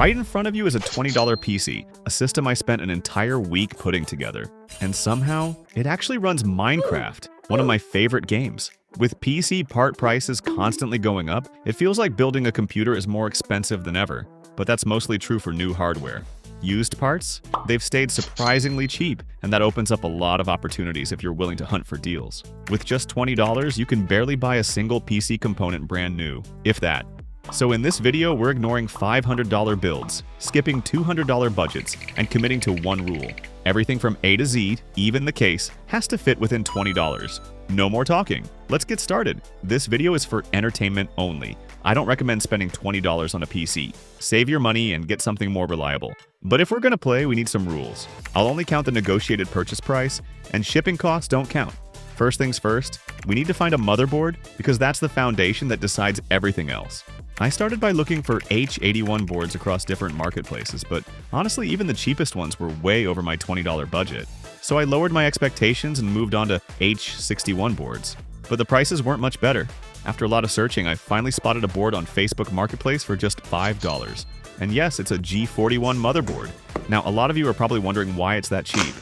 Right in front of you is a $20 PC, a system I spent an entire week putting together. And somehow, it actually runs Minecraft, one of my favorite games. With PC part prices constantly going up, it feels like building a computer is more expensive than ever. But that's mostly true for new hardware. Used parts? They've stayed surprisingly cheap, and that opens up a lot of opportunities if you're willing to hunt for deals. With just $20, you can barely buy a single PC component brand new, if that. So in this video, we're ignoring $500 builds, skipping $200 budgets, and committing to one rule. Everything from A to Z, even the case, has to fit within $20. No more talking. Let's get started. This video is for entertainment only. I don't recommend spending $20 on a PC. Save your money and get something more reliable. But if we're gonna play, we need some rules. I'll only count the negotiated purchase price, and shipping costs don't count. First things first, we need to find a motherboard because that's the foundation that decides everything else. I started by looking for H81 boards across different marketplaces, but honestly, even the cheapest ones were way over my $20 budget. So I lowered my expectations and moved on to H61 boards. But the prices weren't much better. After a lot of searching, I finally spotted a board on Facebook Marketplace for just $5. And yes, it's a G41 motherboard. Now, a lot of you are probably wondering why it's that cheap.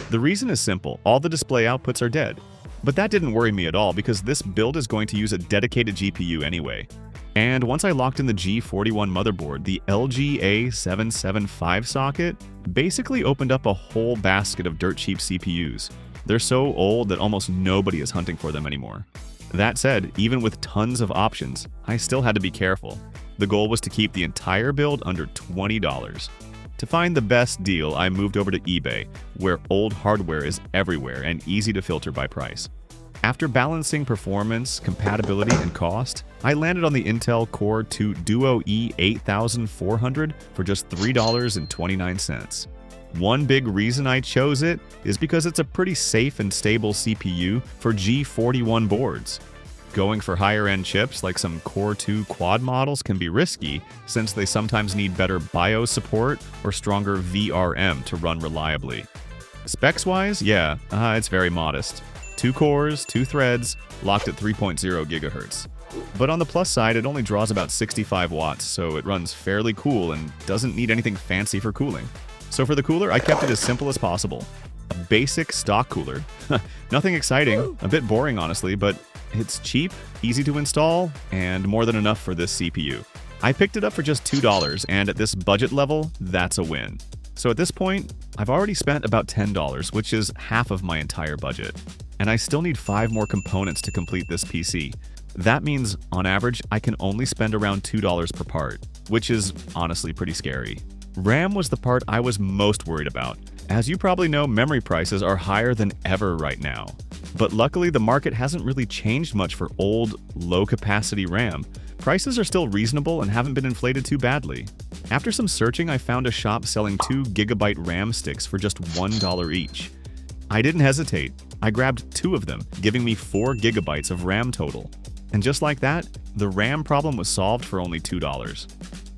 The reason is simple: all the display outputs are dead. But that didn't worry me at all because this build is going to use a dedicated GPU anyway. And once I locked in the G41 motherboard, the LGA775 socket basically opened up a whole basket of dirt cheap CPUs. They're so old that almost nobody is hunting for them anymore. That said, even with tons of options, I still had to be careful. The goal was to keep the entire build under $20. To find the best deal, I moved over to eBay, where old hardware is everywhere and easy to filter by price. After balancing performance, compatibility, and cost, I landed on the Intel Core 2 Duo E8400 for just $3.29. One big reason I chose it is because it's a pretty safe and stable CPU for G41 boards. Going for higher-end chips like some Core 2 quad models can be risky since they sometimes need better BIOS support or stronger VRM to run reliably. Specs-wise, yeah, it's very modest. 2 cores, 2 threads, locked at 3.0 GHz. But on the plus side, it only draws about 65 watts, so it runs fairly cool and doesn't need anything fancy for cooling. So for the cooler, I kept it as simple as possible. A basic stock cooler. Nothing exciting, a bit boring honestly, but it's cheap, easy to install, and more than enough for this CPU. I picked it up for just $2, and at this budget level, that's a win. So at this point, I've already spent about $10, which is half of my entire budget. And I still need 5 more components to complete this PC. That means, on average, I can only spend around $2 per part, which is honestly pretty scary. RAM was the part I was most worried about. As you probably know, memory prices are higher than ever right now. But luckily, the market hasn't really changed much for old, low-capacity RAM. Prices are still reasonable and haven't been inflated too badly. After some searching, I found a shop selling 2 GB RAM sticks for just $1 each. I didn't hesitate. I grabbed 2 of them, giving me 4 GB of RAM total. And just like that, the RAM problem was solved for only $2.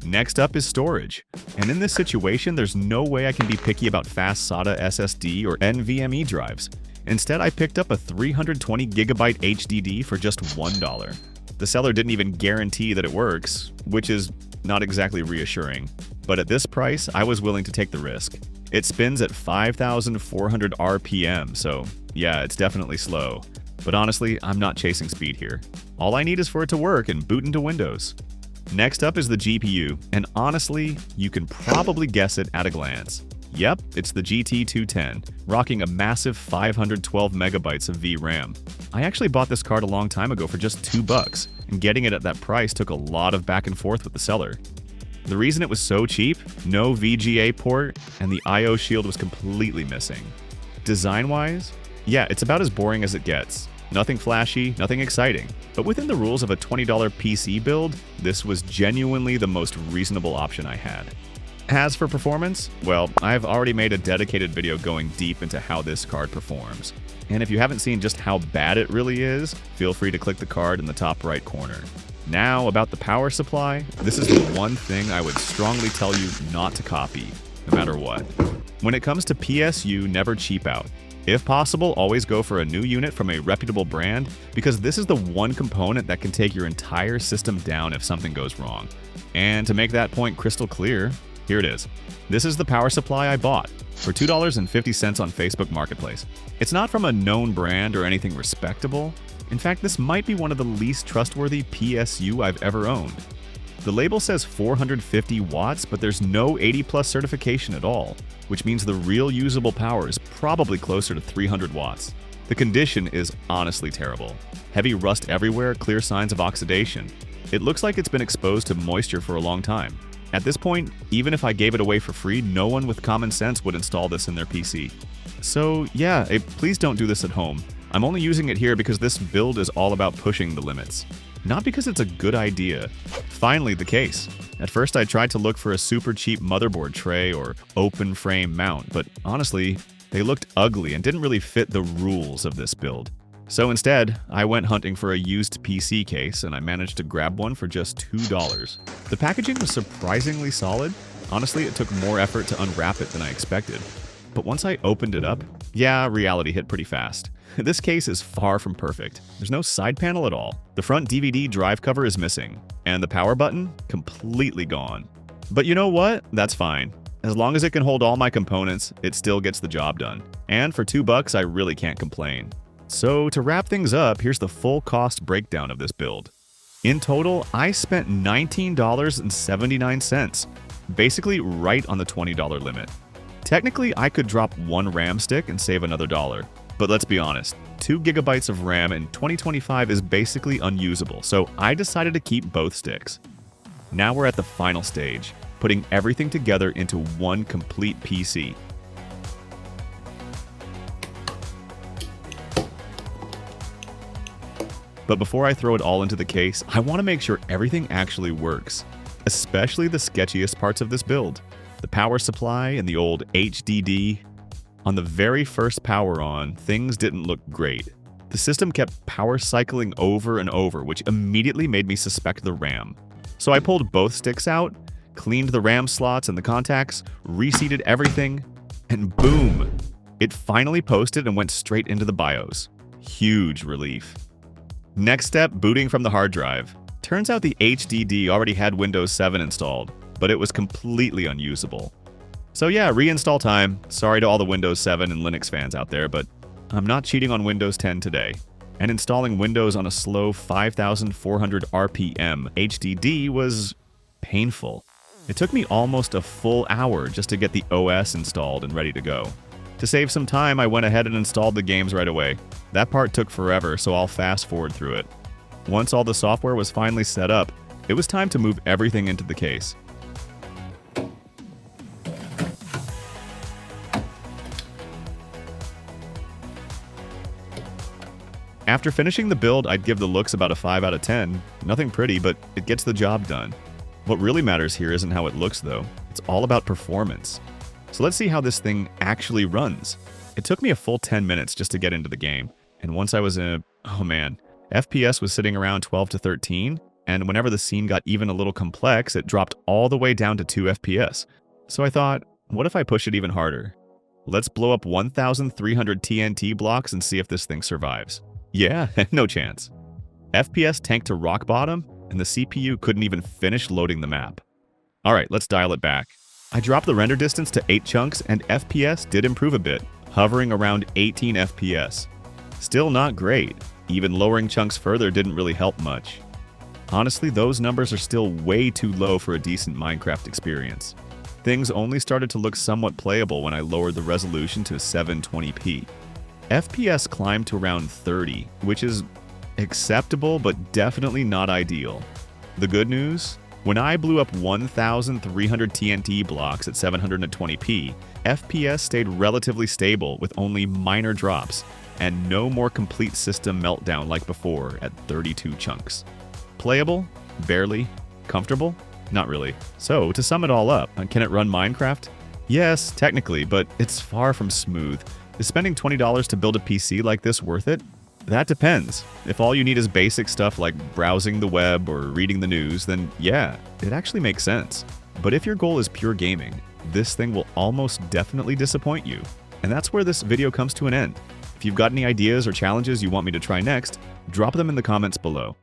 Next up is storage. And in this situation, there's no way I can be picky about fast SATA SSD or NVMe drives. Instead, I picked up a 320 GB HDD for just $1. The seller didn't even guarantee that it works, which is not exactly reassuring. But at this price, I was willing to take the risk. It spins at 5,400 RPM, so yeah, it's definitely slow. But honestly, I'm not chasing speed here. All I need is for it to work and boot into Windows. Next up is the GPU, and honestly, you can probably guess it at a glance. Yep, it's the GT210, rocking a massive 512 megabytes of VRAM. I actually bought this card a long time ago for just $2, and getting it at that price took a lot of back and forth with the seller. The reason it was so cheap, no VGA port, and the I/O shield was completely missing. Design-wise, yeah, it's about as boring as it gets. Nothing flashy, nothing exciting. But within the rules of a $20 PC build, this was genuinely the most reasonable option I had. As for performance, well, I've already made a dedicated video going deep into how this card performs. And if you haven't seen just how bad it really is, feel free to click the card in the top right corner. Now, about the power supply, this is the one thing I would strongly tell you not to copy, no matter what. When it comes to PSU, never cheap out. If possible, always go for a new unit from a reputable brand because this is the one component that can take your entire system down if something goes wrong. And to make that point crystal clear, here it is. This is the power supply I bought for $2.50 on Facebook Marketplace. It's not from a known brand or anything respectable. In fact, this might be one of the least trustworthy PSU I've ever owned. The label says 450 watts, but there's no 80+ certification at all, which means the real usable power is probably closer to 300 watts. The condition is honestly terrible. Heavy rust everywhere, clear signs of oxidation. It looks like it's been exposed to moisture for a long time. At this point, even if I gave it away for free, no one with common sense would install this in their PC. So yeah, please don't do this at home. I'm only using it here because this build is all about pushing the limits. Not because it's a good idea. Finally, the case. At first I tried to look for a super cheap motherboard tray or open frame mount, but honestly, they looked ugly and didn't really fit the rules of this build. So instead, I went hunting for a used PC case and I managed to grab one for just $2. The packaging was surprisingly solid. Honestly, it took more effort to unwrap it than I expected. But once I opened it up, yeah, reality hit pretty fast. This case is far from perfect. There's no side panel at all. The front DVD drive cover is missing, and the power button completely gone. But you know what? That's fine. As long as it can hold all my components, it still gets the job done. And for $2, I really can't complain. So to wrap things up, here's the full cost breakdown of this build. In total, I spent $19.79, basically right on the $20 limit. Technically, I could drop one RAM stick and save another $1. But let's be honest, 2 GB of RAM in 2025 is basically unusable, so I decided to keep both sticks. Now we're at the final stage, putting everything together into one complete PC. But before I throw it all into the case, I want to make sure everything actually works, especially the sketchiest parts of this build. The power supply and the old HDD. On the very first power on, things didn't look great. The system kept power cycling over and over, which immediately made me suspect the RAM. So I pulled both sticks out, cleaned the RAM slots and the contacts, reseated everything, and boom! It finally posted and went straight into the BIOS. Huge relief. Next step, booting from the hard drive. Turns out the HDD already had Windows 7 installed, but it was completely unusable. So yeah, reinstall time. Sorry to all the Windows 7 and Linux fans out there, but I'm not cheating on Windows 10 today. And installing Windows on a slow 5,400 RPM HDD was painful. It took me almost a full hour just to get the OS installed and ready to go. To save some time, I went ahead and installed the games right away. That part took forever, so I'll fast forward through it. Once all the software was finally set up, it was time to move everything into the case. After finishing the build, I'd give the looks about a 5 out of 10. Nothing pretty, but it gets the job done. What really matters here isn't how it looks though, it's all about performance. So let's see how this thing actually runs. It took me a full 10 minutes just to get into the game, and once I was in, oh man, FPS was sitting around 12 to 13, and whenever the scene got even a little complex, it dropped all the way down to 2 FPS. So I thought, what if I push it even harder? Let's blow up 1,300 TNT blocks and see if this thing survives. Yeah, no chance. FPS tanked to rock bottom, and the CPU couldn't even finish loading the map. Alright, let's dial it back. I dropped the render distance to 8 chunks, and FPS did improve a bit, hovering around 18 FPS. Still not great. Even lowering chunks further didn't really help much. Honestly, those numbers are still way too low for a decent Minecraft experience. Things only started to look somewhat playable when I lowered the resolution to 720p. FPS climbed to around 30, which is acceptable but definitely not ideal. The good news? When I blew up 1,300 TNT blocks at 720p, FPS stayed relatively stable with only minor drops, and no more complete system meltdown like before at 32 chunks. Playable? Barely. Comfortable? Not really. So, to sum it all up, can it run Minecraft? Yes, technically, but it's far from smooth. Is spending $20 to build a PC like this worth it? That depends. If all you need is basic stuff like browsing the web or reading the news, then yeah, it actually makes sense. But if your goal is pure gaming, this thing will almost definitely disappoint you. And that's where this video comes to an end. If you've got any ideas or challenges you want me to try next, drop them in the comments below.